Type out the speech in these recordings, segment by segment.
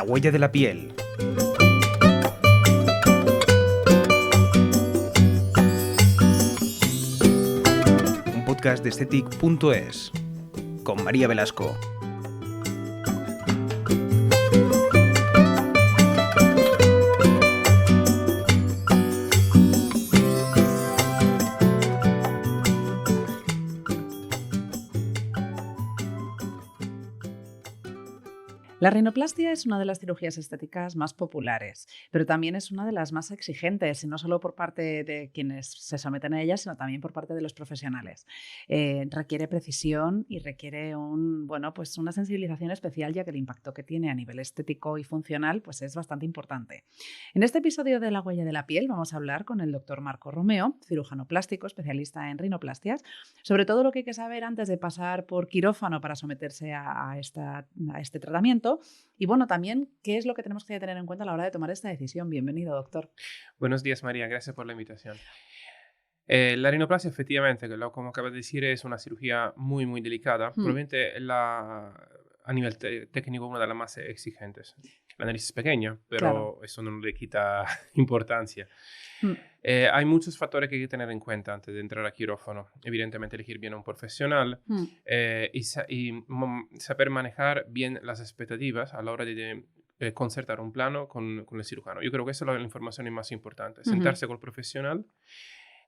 La huella de la piel. Un podcast de Aesthetic.es con María Velasco. La rinoplastia es una de las cirugías estéticas más populares, pero también es una de las más exigentes, y no solo por parte de quienes se someten a ella, sino también por parte de los profesionales. Requiere precisión y requiere una sensibilización especial, ya que el impacto que tiene a nivel estético y funcional pues es bastante importante. En este episodio de La huella de la piel vamos a hablar con el doctor Marco Romeo, cirujano plástico, especialista en rinoplastias, sobre todo lo que hay que saber antes de pasar por quirófano para someterse a este tratamiento. Y bueno, también, ¿qué es lo que tenemos que tener en cuenta a la hora de tomar esta decisión? Bienvenido, doctor. Buenos días, María. Gracias por la invitación. La rinoplastia, efectivamente, como acabas de decir, es una cirugía muy, muy delicada. Probablemente a nivel técnico una de las más exigentes. La nariz es pequeña, pero claro, eso no le quita importancia. Hay muchos factores que hay que tener en cuenta antes de entrar a quirófano. Evidentemente, elegir bien a un profesional y saber manejar bien las expectativas a la hora de concertar un plano con el cirujano. Yo creo que esa es la información más importante. Sentarse con el profesional,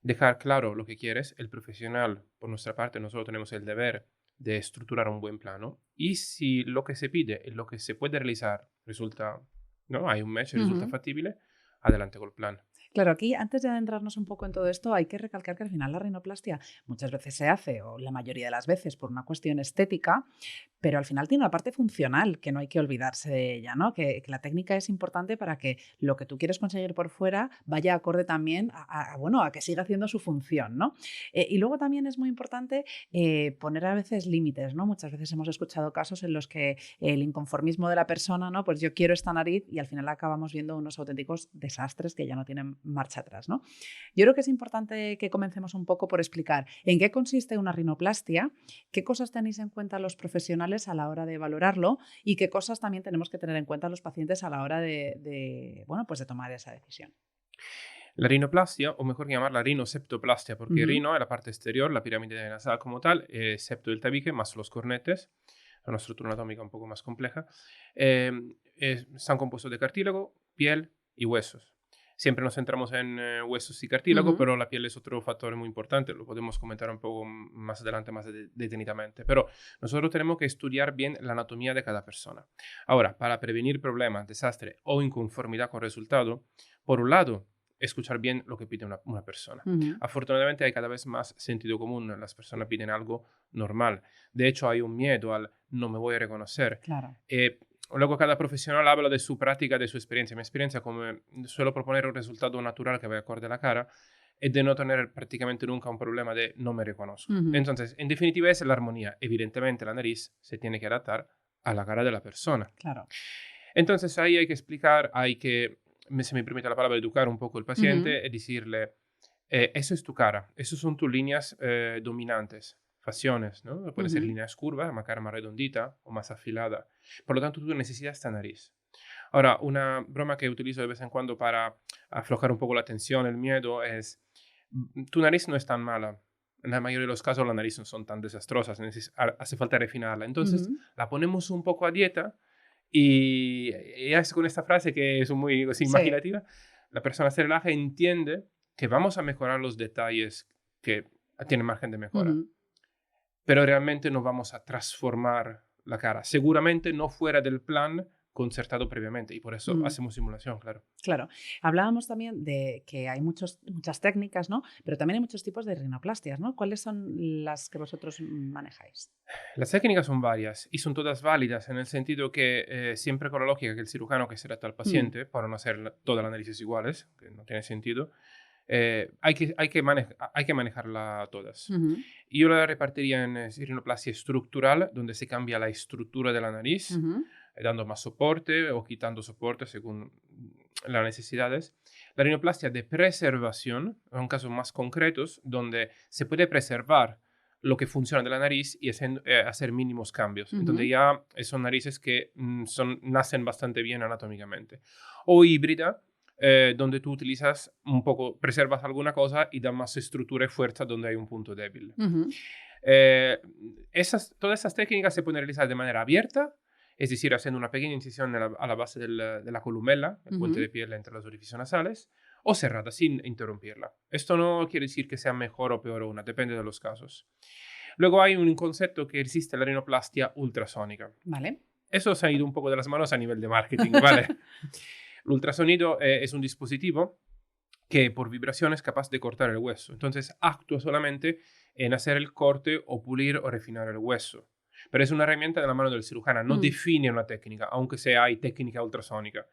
dejar claro lo que quieres. El profesional, por nuestra parte, nosotros tenemos el deber de estructurar un buen plano. Y si lo que se pide y lo que se puede realizar resulta, ¿no? Hay un match, resulta factible, adelante con el plan. Claro, aquí antes de adentrarnos un poco en todo esto, hay que recalcar que al final la rinoplastia muchas veces se hace, o la mayoría de las veces, por una cuestión estética, pero al final tiene una parte funcional que no hay que olvidarse de ella, ¿no? Que la técnica es importante para que lo que tú quieres conseguir por fuera vaya acorde también a que siga haciendo su función, ¿no? Y luego también es muy importante poner a veces límites, ¿no? Muchas veces hemos escuchado casos en los que el inconformismo de la persona, ¿no? Pues yo quiero esta nariz y al final acabamos viendo unos auténticos desastres que ya no tienen marcha atrás, ¿no? Yo creo que es importante que comencemos un poco por explicar en qué consiste una rinoplastia, qué cosas tenéis en cuenta los profesionales a la hora de valorarlo y qué cosas también tenemos que tener en cuenta los pacientes a la hora de tomar esa decisión. La rinoplastia, o mejor llamarla rinoseptoplastia, porque rino es la parte exterior, la pirámide nasal como tal, septo el tabique más los cornetes, una estructura anatómica un poco más compleja. Están compuestos de cartílago, piel y huesos. Siempre nos centramos en huesos y cartílago, pero la piel es otro factor muy importante. Lo podemos comentar un poco más adelante, más detenidamente. Pero nosotros tenemos que estudiar bien la anatomía de cada persona. Ahora, para prevenir problemas, desastre o inconformidad con el resultado, por un lado, escuchar bien lo que pide una persona. Afortunadamente hay cada vez más sentido común. Las personas piden algo normal. De hecho, hay un miedo al no me voy a reconocer. Claro. Luego cada profesional habla de su práctica, de su experiencia. Mi experiencia, como suelo proponer un resultado natural que vaya acorde a la cara, es de no tener prácticamente nunca un problema de no me reconozco. Entonces, en definitiva, es la armonía. Evidentemente, la nariz se tiene que adaptar a la cara de la persona. Claro. Entonces, ahí hay que explicar, se me permite la palabra, educar un poco al paciente y decirle, eso es tu cara, esas son tus líneas dominantes. Facciones, ¿no? Puede ser líneas curvas, una cara más redondita o más afilada. Por lo tanto, tú necesitas esta nariz. Ahora, una broma que utilizo de vez en cuando para aflojar un poco la tensión, el miedo, es, tu nariz no es tan mala. En la mayoría de los casos, las narices no son tan desastrosas, hace falta refinarla. Entonces, la ponemos un poco a dieta y es con esta frase que es muy imaginativa, la persona se relaja y entiende que vamos a mejorar los detalles que tienen margen de mejora. Pero realmente no vamos a transformar la cara. Seguramente no fuera del plan concertado previamente y por eso hacemos simulación, claro. Claro. Hablábamos también de que hay muchas técnicas, ¿no? Pero también hay muchos tipos de rinoplastias, ¿no? ¿Cuáles son las que vosotros manejáis? Las técnicas son varias y son todas válidas en el sentido que siempre con la lógica que el cirujano que se adapta al paciente, para no hacer todas las narices iguales, que no tiene sentido, hay que manejarla todas. Y yo la repartiría en rinoplastia estructural, donde se cambia la estructura de la nariz, dando más soporte o quitando soporte según las necesidades. La rinoplastia de preservación, en casos más concretos, donde se puede preservar lo que funciona de la nariz y hacer mínimos cambios. Entonces ya son narices que nacen bastante bien anatómicamente. O híbrida, donde tú utilizas un poco, preservas alguna cosa y das más estructura y fuerza donde hay un punto débil. Todas esas técnicas se pueden realizar de manera abierta, es decir, haciendo una pequeña incisión a la base de la columela, el puente de piel entre los orificios nasales, o cerrada, sin interrumpirla. Esto no quiere decir que sea mejor o peor una, depende de los casos. Luego hay un concepto que existe, la rinoplastia ultrasónica. Vale. Eso se ha ido un poco de las manos a nivel de marketing, ¿vale? El ultrasonido es un dispositivo que por vibración es capaz de cortar el hueso. Entonces actúa solamente en hacer el corte o pulir o refinar el hueso. Pero es una herramienta de la mano del cirujano, no define una técnica, aunque sea hay técnica ultrasónica.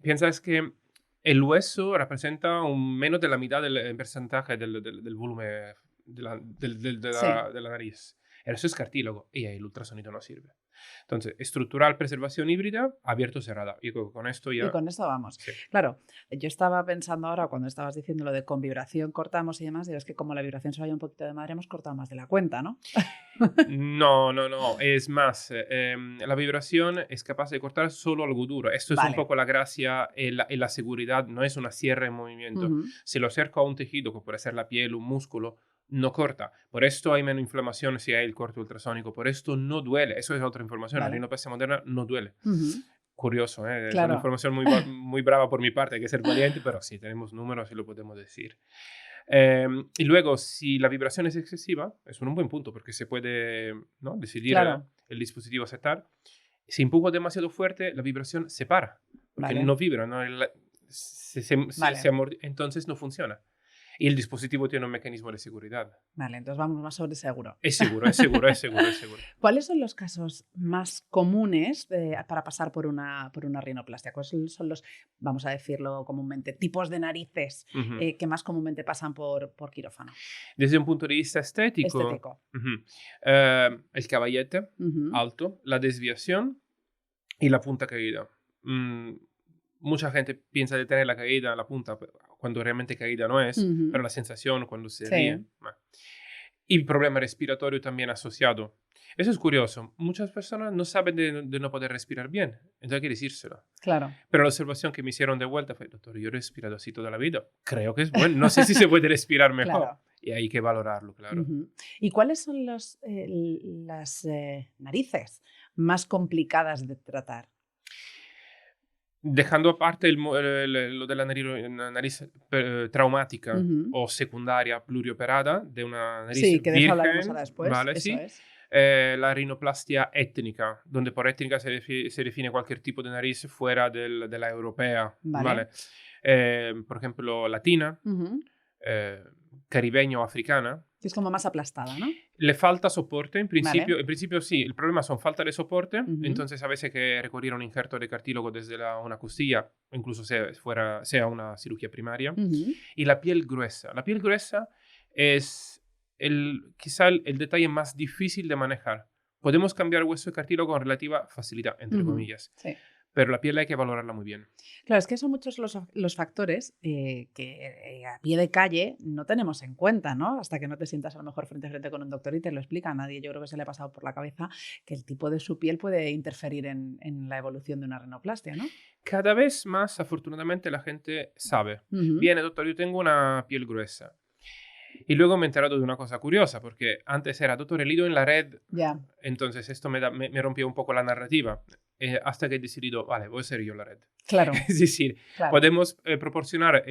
Piensas que el hueso representa menos de la mitad del porcentaje del volumen de la nariz. Eso es cartílago y ahí el ultrasonido no sirve. Entonces, estructural, preservación híbrida, abierto, cerrada. Y con esto ya... Y con esto vamos. Sí. Claro, yo estaba pensando ahora, cuando estabas diciendo lo de con vibración cortamos y demás, digo, es que como la vibración se vaya un poquito de madre, hemos cortado más de la cuenta, ¿no? No. Es más, la vibración es capaz de cortar solo algo duro. Esto es un poco la gracia y la seguridad. No es una sierra en movimiento. Si lo acerco a un tejido, que puede ser la piel, un músculo, no corta. Por esto hay menos inflamación si hay el corte ultrasónico. Por esto no duele. Eso es otra información. La rinoplastia moderna no duele. Curioso, ¿eh? Es una información muy brava por mi parte. Hay que ser valiente, pero sí, tenemos números y lo podemos decir. Y luego, si la vibración es excesiva, es un buen punto porque se puede, ¿no?, decidir el dispositivo aceptar. Si empujo demasiado fuerte, la vibración se para. Porque no vibra, ¿no? Entonces no funciona. Y el dispositivo tiene un mecanismo de seguridad. Vale, entonces vamos más sobre seguro. Es seguro. ¿Cuáles son los casos más comunes para pasar por una rinoplastia? ¿Cuáles son los, vamos a decirlo comúnmente, tipos de narices que más comúnmente pasan por quirófano? Desde un punto de vista estético. El caballete alto, la desviación y la punta caída. Mucha gente piensa de tener la caída en la punta cuando realmente caída no es, pero la sensación cuando se ríe. Y el problema respiratorio también asociado. Eso es curioso. Muchas personas no saben de no poder respirar bien. Entonces hay que decírselo. Claro. Pero la observación que me hicieron de vuelta fue, doctor, yo he respirado así toda la vida. Creo que es bueno. No sé si se puede respirar mejor. Claro. Y hay que valorarlo, claro. ¿Y cuáles son las narices más complicadas de tratar? Dejando aparte lo de la nariz traumática o secundaria plurioperada, de una nariz virgen, que de eso hablaremos ahora después. ¿vale? Eso Sí. es. La rinoplastia étnica, donde por étnica se define cualquier tipo de nariz fuera de la europea. Vale. Por ejemplo, latina, caribeña o africana. Que es como más aplastada, ¿no? Le falta soporte, en principio sí. El problema son falta de soporte. Entonces a veces hay que recurrir a un injerto de cartílago desde una costilla, o incluso sea una cirugía primaria. Y la piel gruesa. La piel gruesa es quizá el detalle más difícil de manejar. Podemos cambiar hueso y cartílago con relativa facilidad, entre comillas. Sí. Pero la piel hay que valorarla muy bien. Claro, es que son muchos los factores que a pie de calle no tenemos en cuenta, ¿no? Hasta que no te sientas a lo mejor frente a frente con un doctor y te lo explica. A nadie, yo creo que se le ha pasado por la cabeza que el tipo de su piel puede interferir en la evolución de una rinoplastia, ¿no? Cada vez más, afortunadamente, la gente sabe. Viene, doctor, yo tengo una piel gruesa. Y luego me he enterado de una cosa curiosa, porque antes era, doctor, he leído en la red. Entonces esto me rompió un poco la narrativa. Hasta que he decidido, vale, voy a ser yo la red. Claro. Es decir, podemos proporcionar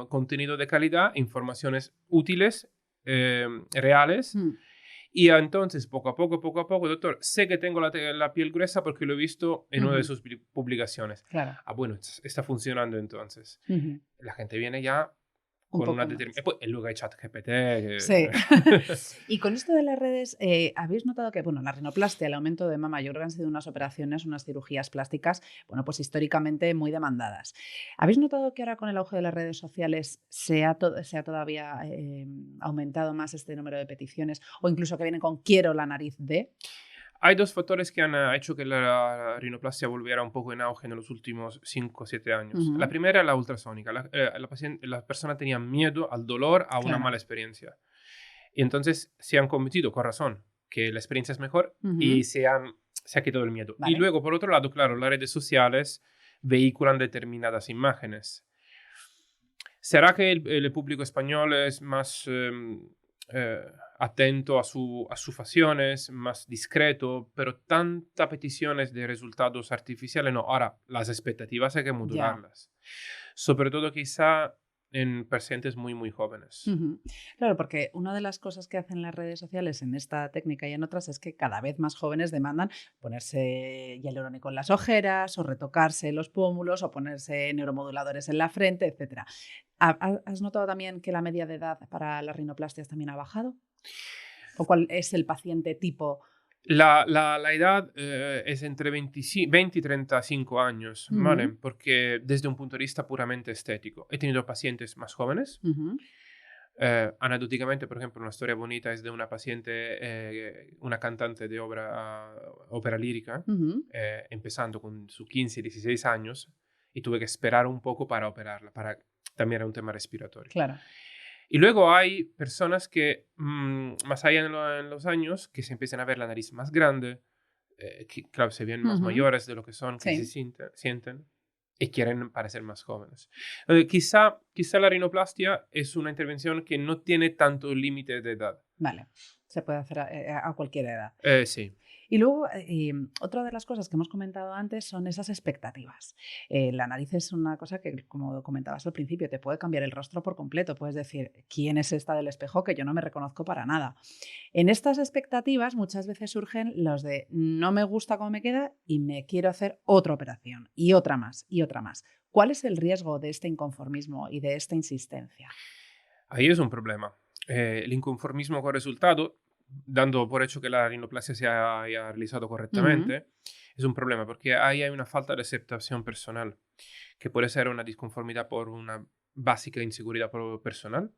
contenido de calidad, informaciones útiles, reales. Y entonces, poco a poco, doctor, sé que tengo la piel gruesa porque lo he visto en una de sus publicaciones. Claro. Bueno, está funcionando entonces. La gente viene ya con una determinación. Y luego hay ChatGPT. Sí. Y con esto de las redes, ¿habéis notado que, bueno, la rinoplastia, el aumento de mama, yo creo que han sido unas operaciones, unas cirugías plásticas, bueno, pues históricamente muy demandadas? ¿Habéis notado que ahora con el auge de las redes sociales se ha todavía aumentado más este número de peticiones? O incluso que vienen con quiero la nariz de... Hay dos factores que han hecho que la rinoplastia volviera un poco en auge en los últimos 5 o 7 años. La primera, la ultrasónica. La persona tenía miedo al dolor, a una mala experiencia. Y entonces se han convencido, con razón, que la experiencia es mejor y se ha quitado el miedo. Vale. Y luego, por otro lado, claro, las redes sociales vehiculan determinadas imágenes. ¿Será que el público español es más atento a sus facciones, más discreto, pero tanta peticiones de resultados artificiales? No, ahora las expectativas hay que modularlas. Sobre todo quizá en pacientes muy, muy jóvenes. Claro, porque una de las cosas que hacen las redes sociales en esta técnica y en otras es que cada vez más jóvenes demandan ponerse hialurónico en las ojeras o retocarse los pómulos o ponerse neuromoduladores en la frente, etc. ¿Has notado también que la media de edad para las rinoplastias también ha bajado? ¿O cuál es el paciente tipo? La edad es entre 20 y 35 años, ¿vale? Porque desde un punto de vista puramente estético. He tenido pacientes más jóvenes. Anecdóticamente, por ejemplo, una historia bonita es de una paciente, una cantante de ópera lírica, empezando con sus 15, 16 años, y tuve que esperar un poco para operarla, también era un tema respiratorio. Claro. Y luego hay personas que, más allá en los años, que se empiezan a ver la nariz más grande, que, claro, se ven más mayores de lo que son, que se sienten y quieren parecer más jóvenes. Quizá la rinoplastia es una intervención que no tiene tanto límite de edad. Vale, se puede hacer a cualquier edad. Sí. Y luego, otra de las cosas que hemos comentado antes son esas expectativas. La nariz es una cosa que, como comentabas al principio, te puede cambiar el rostro por completo. Puedes decir, ¿quién es esta del espejo que yo no me reconozco para nada? En estas expectativas muchas veces surgen los de no me gusta cómo me queda y me quiero hacer otra operación y otra más y otra más. ¿Cuál es el riesgo de este inconformismo y de esta insistencia? Ahí es un problema. El inconformismo con el resultado, dando por hecho que la rinoplastia se haya realizado correctamente, es un problema porque ahí hay una falta de aceptación personal, que puede ser una disconformidad por una básica inseguridad personal,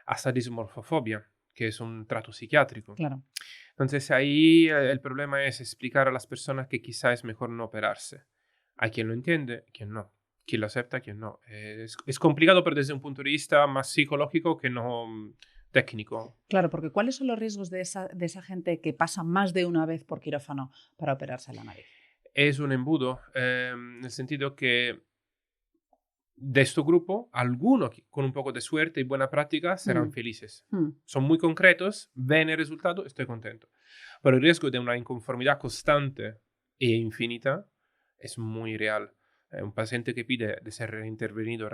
hasta dismorfofobia, que es un trato psiquiátrico. Claro. Entonces ahí el problema es explicar a las personas que quizá es mejor no operarse. Hay quien lo entiende, quien no. Quien lo acepta, quien no. Es complicado, pero desde un punto de vista más psicológico que no técnico. Claro, porque ¿cuáles son los riesgos de esa gente que pasa más de una vez por quirófano para operarse la nariz? Es un embudo, en el sentido que de este grupo, algunos con un poco de suerte y buena práctica serán felices. Son muy concretos, ven el resultado, estoy contento. Pero el riesgo de una inconformidad constante e infinita es muy real. Un paciente que pide de ser reintervenido,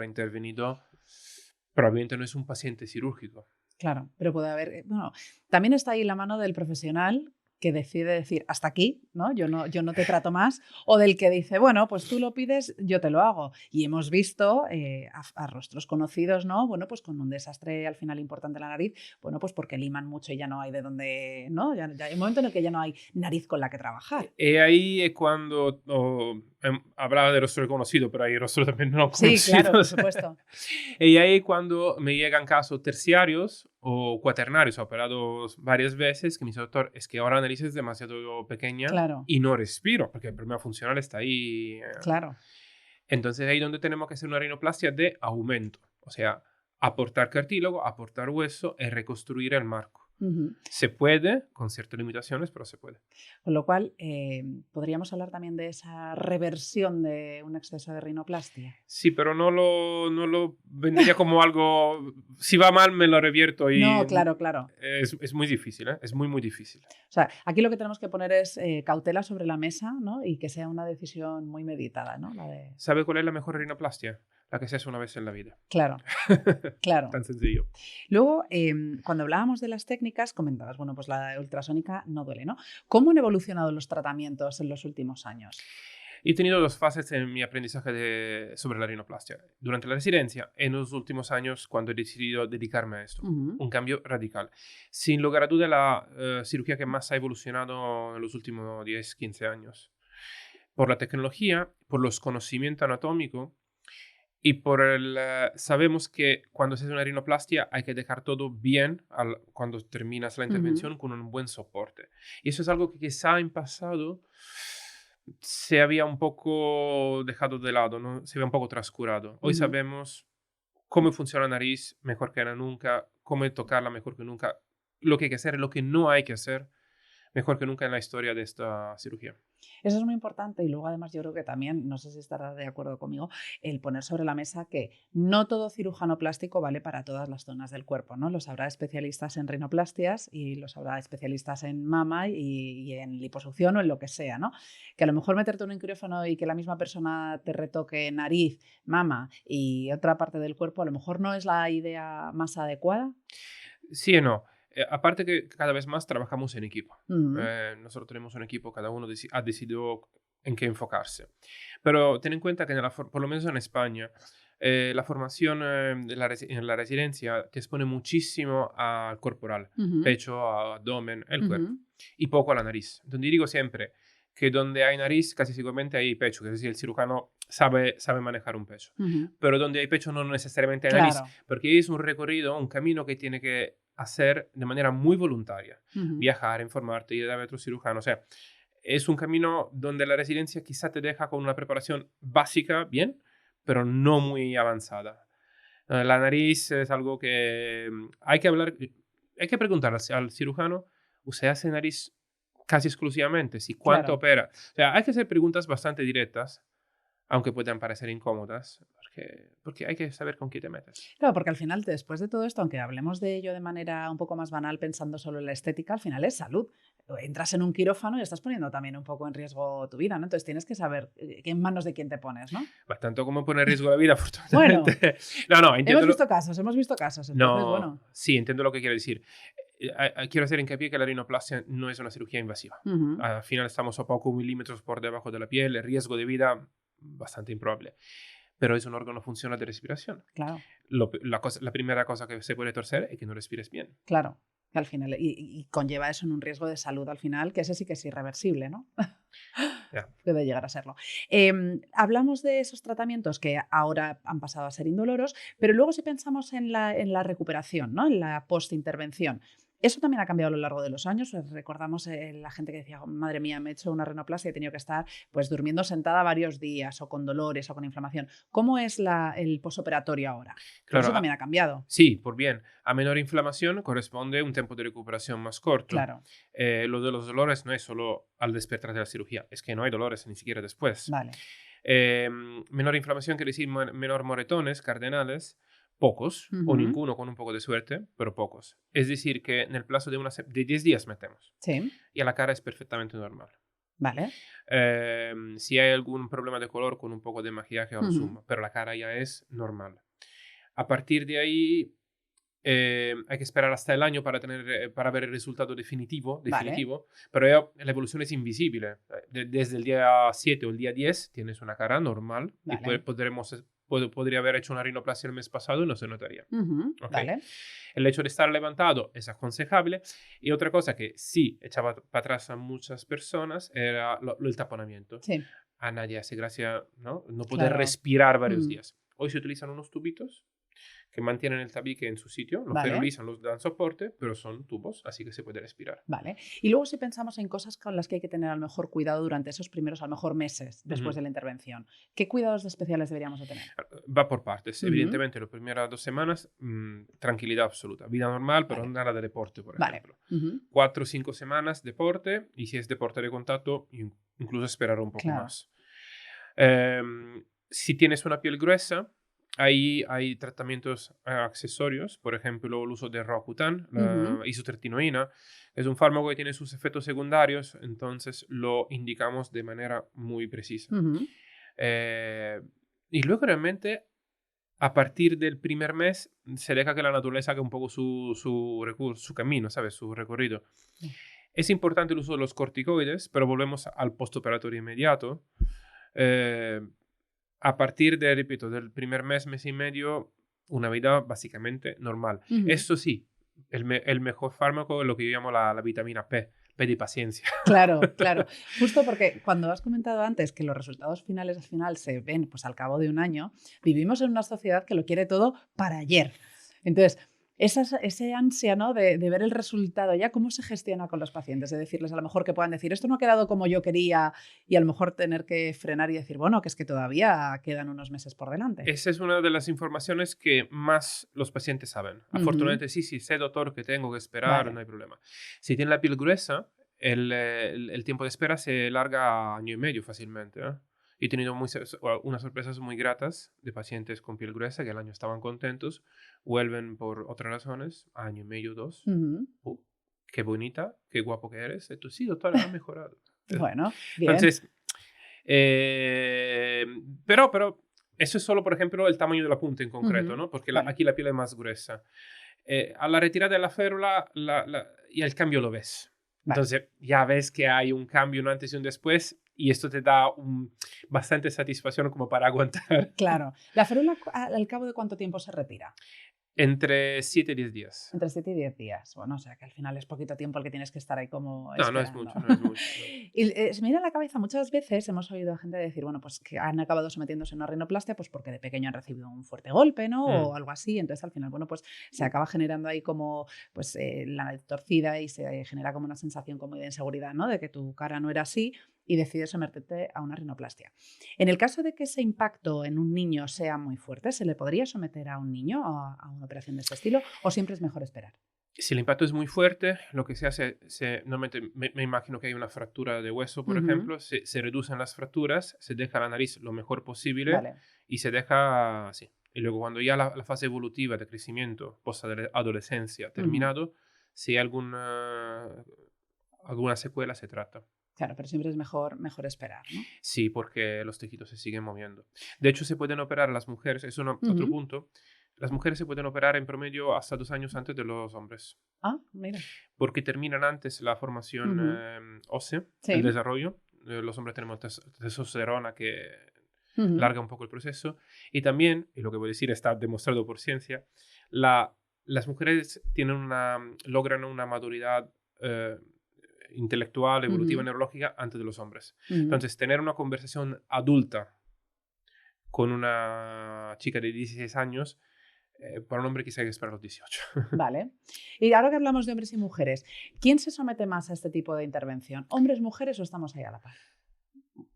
probablemente no es un paciente quirúrgico. Claro, pero puede haber, bueno, también está ahí la mano del profesional que decide decir hasta aquí, ¿no? Yo no te trato más, o del que dice, bueno, pues tú lo pides, yo te lo hago. Y hemos visto a rostros conocidos, ¿no? Bueno, pues con un desastre al final importante en la nariz, bueno, pues porque liman mucho y ya no hay de dónde, ¿no? Ya hay un momento en el que ya no hay nariz con la que trabajar. Y ahí es cuando hablaba de rostro conocido, pero hay rostros también no conocidos. Sí, claro, por supuesto. Y ahí cuando me llegan casos terciarios o cuaternarios operados varias veces, que me dice, doctor, es que ahora la nariz es demasiado pequeña y no respiro, porque el problema funcional está ahí. Claro. Entonces ahí donde tenemos que hacer una rinoplastia de aumento, o sea, aportar cartílago, aportar hueso y reconstruir el marco. Se puede, con ciertas limitaciones, pero se puede. Con lo cual, podríamos hablar también de esa reversión de un exceso de rinoplastia. Sí, pero no lo vendería como algo, si va mal me lo revierto y... No, claro, claro. Es muy difícil, ¿eh? Es muy, muy difícil. O sea, aquí lo que tenemos que poner es cautela sobre la mesa, ¿no? Y que sea una decisión muy meditada, ¿no? ¿Sabe cuál es la mejor rinoplastia? La que se hace una vez en la vida. Claro, claro. Tan sencillo. Luego, cuando hablábamos de las técnicas, comentabas, bueno, pues la ultrasónica no duele, ¿no? ¿Cómo han evolucionado los tratamientos en los últimos años? He tenido dos fases en mi aprendizaje sobre la rinoplastia. Durante la residencia, en los últimos años, cuando he decidido dedicarme a esto. Un cambio radical. Sin lugar a duda, la cirugía que más ha evolucionado en los últimos 10, 15 años. Por la tecnología, por los conocimientos anatómicos, y sabemos que cuando se hace una rinoplastia hay que dejar todo bien cuando terminas la intervención con un buen soporte. Y eso es algo que quizá en pasado se había un poco dejado de lado, ¿no? Se había un poco transcurado. Hoy sabemos cómo funciona la nariz mejor que nunca, cómo tocarla mejor que nunca, lo que hay que hacer, lo que no hay que hacer mejor que nunca en la historia de esta cirugía. Eso es muy importante y luego además yo creo que también, no sé si estarás de acuerdo conmigo, el poner sobre la mesa que no todo cirujano plástico vale para todas las zonas del cuerpo, ¿no? Los habrá especialistas en rinoplastias y los habrá especialistas en mama y en liposucción o en lo que sea, ¿no? Que a lo mejor meterte un quirófano y que la misma persona te retoque nariz, mama y otra parte del cuerpo a lo mejor no es la idea más adecuada. Sí y no. Aparte que cada vez más trabajamos en equipo. Ujú. Nosotros tenemos un equipo, cada uno ha decidido en qué enfocarse. Pero ten en cuenta que por lo menos en España, la formación en la residencia te expone muchísimo al corporal, Ujú. pecho, abdomen, el cuerpo, Ujú. y poco a la nariz. Donde digo siempre que donde hay nariz, casi seguramente hay pecho, que es decir, el cirujano sabe manejar un pecho. Ujú. Pero donde hay pecho no necesariamente hay nariz, Claro. porque es un recorrido, un camino que tiene que hacer de manera muy voluntaria. Ujú. Viajar, informarte, ir a ver a otro cirujano. O sea, es un camino donde la residencia quizá te deja con una preparación básica, bien, pero no muy avanzada. La nariz es algo que hay que hablar, hay que preguntar al cirujano, ¿usted hace nariz casi exclusivamente? ¿Si cuánto Claro. opera? O sea, hay que hacer preguntas bastante directas, aunque puedan parecer incómodas, porque hay que saber con qué te metes. Claro, porque al final, después de todo esto, aunque hablemos de ello de manera un poco más banal, pensando solo en la estética, al final es salud. Entras en un quirófano y estás poniendo también un poco en riesgo tu vida, ¿no? Entonces tienes que saber en manos de quién te pones, ¿no? Tanto como pone en riesgo la vida, Bueno, afortunadamente. No, entiendo. hemos visto casos, entonces, No, bueno. sí, entiendo lo que quiero decir. Quiero hacer hincapié que la rinoplastia no es una cirugía invasiva. Ujú. Al final estamos a pocos milímetros por debajo de la piel, el riesgo de vida bastante improbable. Pero es un órgano funcional de respiración. Claro, La primera cosa que se puede torcer es que no respires bien. claro. Que al final, y conlleva eso en un riesgo de salud al final, que ese sí que es irreversible, ¿no? Ya. Puede llegar a serlo. Hablamos de esos tratamientos que ahora han pasado a ser indoloros, pero luego si pensamos en la recuperación, ¿no? En la postintervención, eso también ha cambiado a lo largo de los años. Recordamos la gente que decía, madre mía, me he hecho una rinoplastia y he tenido que estar pues, durmiendo sentada varios días o con dolores o con inflamación. ¿Cómo es el posoperatorio ahora? Porque Claro, eso también ha cambiado. sí, por bien. A menor inflamación corresponde un tiempo de recuperación más corto. Claro, Lo de los dolores no es solo al despertar de la cirugía, es que no hay dolores ni siquiera después. vale. Menor inflamación quiere decir menor moretones cardenales, pocos o Ujú. ninguno con un poco de suerte, pero pocos. Es decir, que en el plazo de 10 días metemos Sí, y a la cara es perfectamente normal. vale. Si hay algún problema de color con un poco de maquillaje o lo Ujú. suma, pero la cara ya es normal. A partir de ahí hay que esperar hasta el año para ver el resultado definitivo, Vale, pero ya la evolución es invisible. Desde el día 7 o el día 10 tienes una cara normal y vale. podría haber hecho una rinoplastia el mes pasado y no se notaría. Ujú. ¿Ok? Vale. El hecho de estar levantado es aconsejable. Y otra cosa que sí echaba para atrás a muchas personas era el taponamiento. Sí, A nadie hace gracia, no poder claro. respirar varios Mm. días. Hoy se utilizan unos tubitos que mantienen el tabique en su sitio, lo Vale. ferulisan, los dan soporte, pero son tubos, así que se puede respirar. Vale. Y luego si pensamos en cosas con las que hay que tener a lo mejor cuidado durante esos primeros, a lo mejor meses después Ujú. de la intervención, ¿qué cuidados especiales deberíamos de tener? Va por partes. Ujú. Evidentemente, las primeras 2 semanas, tranquilidad absoluta. Vida normal, pero Vale, nada de deporte, por vale. ejemplo. Ujú. 4 o 5 semanas deporte, y si es deporte de contacto, incluso esperar un poco Claro. más. Si tienes una piel gruesa, ahí hay tratamientos accesorios, por ejemplo, el uso de Roacutan, la Ujú. isotretinoína. Es un fármaco que tiene sus efectos secundarios, entonces lo indicamos de manera muy precisa. Ujú. Eh, y luego realmente, a partir del primer mes, se deja que la naturaleza haga un poco su camino, ¿sabes? Su recorrido. Es importante el uso de los corticoides, pero volvemos al postoperatorio inmediato. Eh, a partir de, repito, del primer mes, mes y medio, una vida básicamente normal. Ujú. Eso sí, el mejor fármaco es lo que yo llamo la vitamina P, P de paciencia. Claro, claro. Justo porque cuando has comentado antes que los resultados finales al final se ven pues al cabo de un año, vivimos en una sociedad que lo quiere todo para ayer. Entonces, Ese ansia, ¿no? de ver el resultado ya, ¿cómo se gestiona con los pacientes? De decirles a lo mejor que puedan decir, esto no ha quedado como yo quería y a lo mejor tener que frenar y decir, bueno, que es que todavía quedan unos meses por delante. Esa es una de las informaciones que más los pacientes saben. Afortunadamente, sí, sé, doctor, que tengo que esperar, Vale. no hay problema. Si tiene la piel gruesa, el tiempo de espera se larga a año y medio fácilmente. Y he tenido unas sorpresas muy gratas de pacientes con piel gruesa que el año estaban contentos, vuelven por otras razones, año y medio, 2. Qué bonita, qué guapo que eres. Entonces, sí, doctor, ha mejorado. Bueno, bien. Entonces, pero eso es solo, por ejemplo, el tamaño de la punta en concreto, ¿no? Porque Vale. aquí la piel es más gruesa. A la retirada de la férula, y el cambio lo ves. Vale. Entonces, ya ves que hay un cambio, un antes y un después, y esto te da bastante satisfacción como para aguantar. Claro. ¿La férula al cabo de cuánto tiempo se retira? Entre 7 y 10 días. Entre 7 y 10 días. Bueno, o sea que al final es poquito tiempo el que tienes que estar ahí como No, no es esperando. mucho, no es mucho. Y se me viene a la cabeza, muchas veces hemos oído a gente decir, bueno, pues que han acabado sometiéndose a una rinoplastia pues porque de pequeño han recibido un fuerte golpe, ¿no? O algo así. Entonces al final, bueno, pues se acaba generando ahí como pues la nariz torcida y se genera como una sensación como de inseguridad, ¿no? De que tu cara no era así y decides someterte a una rinoplastia. En el caso de que ese impacto en un niño sea muy fuerte, ¿se le podría someter a un niño a una operación de este estilo o siempre es mejor esperar? Si el impacto es muy fuerte, lo que se hace, normalmente me imagino que hay una fractura de hueso, por ejemplo, se reducen las fracturas, se deja la nariz lo mejor posible Vale. y se deja así. Y luego cuando ya la fase evolutiva de crecimiento, post-adolescencia, terminado, si hay alguna secuela, se trata. Claro, pero siempre es mejor esperar, ¿no? Sí, porque los tejidos se siguen moviendo. De hecho, se pueden operar las mujeres, es otro punto. Las mujeres se pueden operar en promedio hasta 2 años antes de los hombres. Ah, mira. Porque terminan antes la formación ósea, Sí. el desarrollo. Los hombres tenemos testosterona que larga un poco el proceso. Y también, y lo que voy a decir está demostrado por ciencia, las mujeres logran una maduridad intelectual, evolutiva, neurológica antes de los hombres. Entonces, tener una conversación adulta con una chica de 16 años, para un hombre quizá hay que esperar los 18. Vale. Y ahora que hablamos de hombres y mujeres, ¿quién se somete más a este tipo de intervención? ¿Hombres, mujeres o estamos ahí a la par?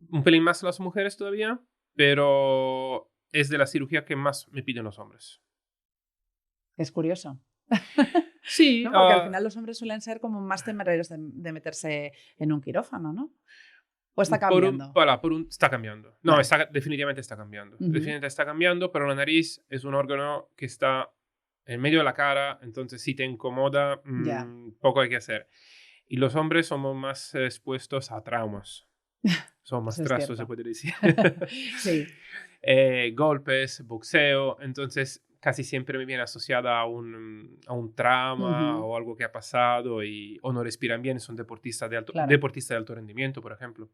Un pelín más las mujeres todavía, pero es de la cirugía que más me piden los hombres. Es curioso. Sí. ¿No? Porque al final los hombres suelen ser como más temerarios de meterse en un quirófano, ¿no? ¿O está cambiando? Está cambiando. No, Vale. definitivamente está cambiando. Definitivamente está cambiando, pero la nariz es un órgano que está en medio de la cara, entonces si te incomoda, poco hay que hacer. Y los hombres somos más expuestos a traumas. Son más trazos, se puede decir. Sí. Golpes, boxeo, entonces casi siempre me viene asociada a un trauma o algo que ha pasado o no respiran bien, son deportistas de alto rendimiento, por ejemplo.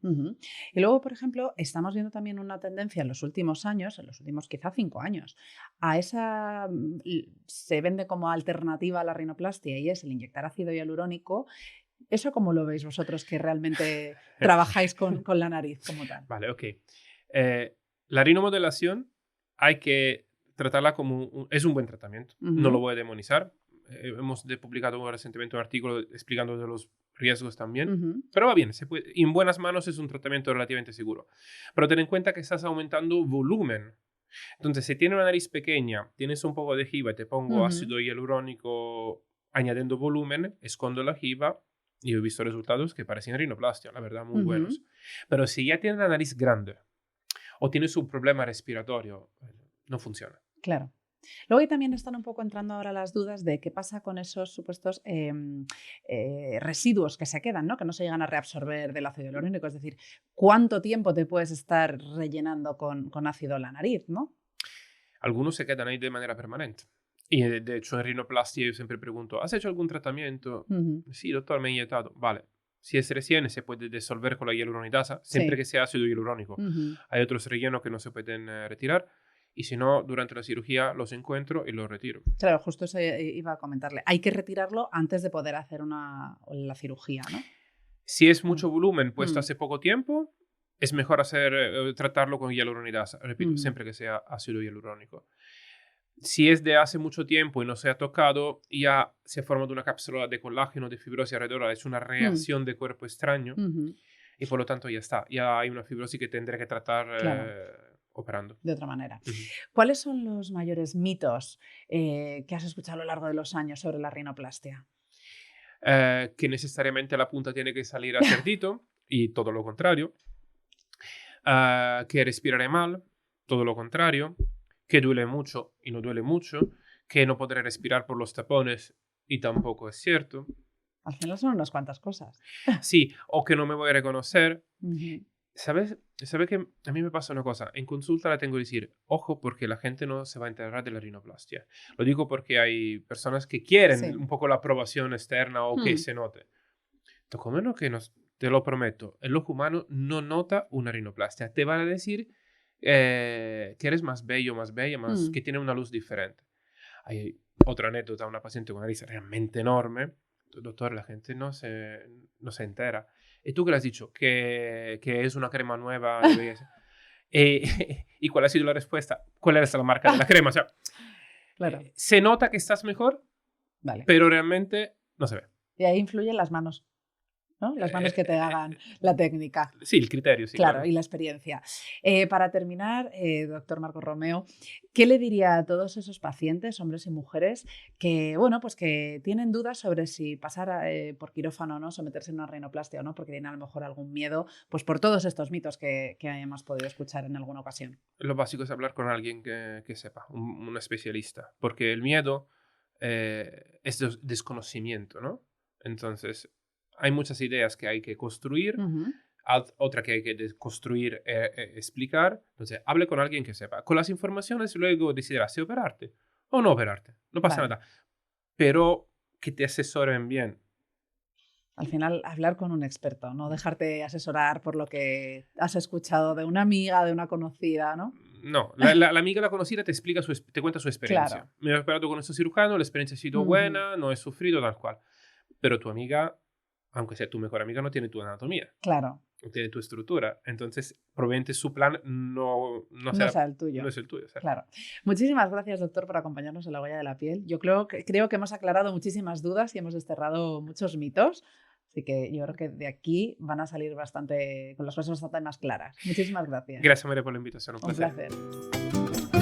Y luego, por ejemplo, estamos viendo también una tendencia en los últimos años, en los últimos quizá 5 años, a esa se vende como alternativa a la rinoplastia y es el inyectar ácido hialurónico. ¿Eso cómo lo veis vosotros que realmente trabajáis con la nariz como tal? Vale, ok. La rinomodelación hay que tratarla como es un buen tratamiento. No lo voy a demonizar. Hemos publicado recientemente un artículo explicando de los riesgos también. Pero va bien, y en buenas manos es un tratamiento relativamente seguro. Pero ten en cuenta que estás aumentando volumen. Entonces, si tienes una nariz pequeña, tienes un poco de jiba y te pongo ácido hialurónico añadiendo volumen, escondo la jiba y he visto resultados que parecen rinoplastia, la verdad, muy buenos. Pero si ya tienes la nariz grande o tienes un problema respiratorio, no funciona. Claro. Luego ahí también están un poco entrando ahora las dudas de qué pasa con esos supuestos residuos que se quedan, ¿no? Que no se llegan a reabsorber del ácido hialurónico. Es decir, ¿cuánto tiempo te puedes estar rellenando con ácido la nariz, ¿no? Algunos se quedan ahí de manera permanente. Y de hecho en rinoplastia yo siempre pregunto, ¿has hecho algún tratamiento? Sí, doctor, me he inyectado. Vale. Si es recién, se puede disolver con la hialuronidasa, siempre que sea ácido hialurónico. Hay otros rellenos que no se pueden retirar. Y si no, durante la cirugía los encuentro y los retiro. Claro, justo eso iba a comentarle. Hay que retirarlo antes de poder hacer la cirugía, ¿no? Si es mucho volumen puesto hace poco tiempo, es mejor tratarlo con hialuronidasa. Repito, siempre que sea ácido hialurónico. Si es de hace mucho tiempo y no se ha tocado, ya se ha formado una cápsula de colágeno, de fibrosis alrededor, es una reacción de cuerpo extraño y por lo tanto ya está. Ya hay una fibrosis que tendré que tratar operando. De otra manera. ¿Cuáles son los mayores mitos que has escuchado a lo largo de los años sobre la rinoplastia? Que necesariamente la punta tiene que salir a cerdito y todo lo contrario. Que respiraré mal, todo lo contrario. Que duele mucho y no duele mucho. Que no podré respirar por los tapones y tampoco es cierto. Al final son unas cuantas cosas. Sí, o que no me voy a reconocer. ¿Sabes que a mí me pasa una cosa? En consulta la tengo que decir, ojo, porque la gente no se va a enterar de la rinoplastia. Lo digo porque hay personas que quieren un poco la aprobación externa o que se note. Como no que te lo prometo, el ojo humano no nota una rinoplastia. Te van a decir que eres más bello, más bella, que tiene una luz diferente. Hay otra anécdota, una paciente con una nariz realmente enorme. Doctor, la gente no se entera. ¿Y tú qué le has dicho? Que es una crema nueva de belleza. ¿Y cuál ha sido la respuesta? ¿Cuál era la marca de la crema? O sea, claro. Se nota que estás mejor, pero realmente no se ve. Y ahí influyen las manos, ¿no? Las manos que te hagan la técnica. Sí, el criterio, sí. Claro, y la experiencia. Para terminar, doctor Marcos Romeo, ¿qué le diría a todos esos pacientes, hombres y mujeres, que, bueno, pues que tienen dudas sobre si pasar por quirófano o no, someterse a una rinoplastia o no, porque tienen a lo mejor algún miedo, pues por todos estos mitos que hemos podido escuchar en alguna ocasión? Lo básico es hablar con alguien que sepa, un especialista, porque el miedo es desconocimiento, ¿no? Entonces, hay muchas ideas que hay que construir, otra que hay que construir, explicar. Entonces, hable con alguien que sepa. Con las informaciones luego decidirás si operarte o no operarte. No pasa nada. Pero que te asesoren bien. Al final, hablar con un experto, no dejarte asesorar por lo que has escuchado de una amiga, de una conocida, ¿no? No, la amiga, la conocida te explica, te cuenta su experiencia. Claro. Me he operado con este cirujano, la experiencia ha sido buena, no he sufrido, tal cual. Pero tu amiga, aunque sea tu mejor amiga, no tiene tu anatomía. Claro. No tiene tu estructura. Entonces, probablemente su plan no sea el tuyo. No es el tuyo. ¿Sabes? Claro. Muchísimas gracias, doctor, por acompañarnos en La Huella de la Piel. Yo creo que hemos aclarado muchísimas dudas y hemos desterrado muchos mitos. Así que yo creo que de aquí van a salir con las cosas bastante más claras. Muchísimas gracias. Gracias, María, por la invitación. Un placer. placer.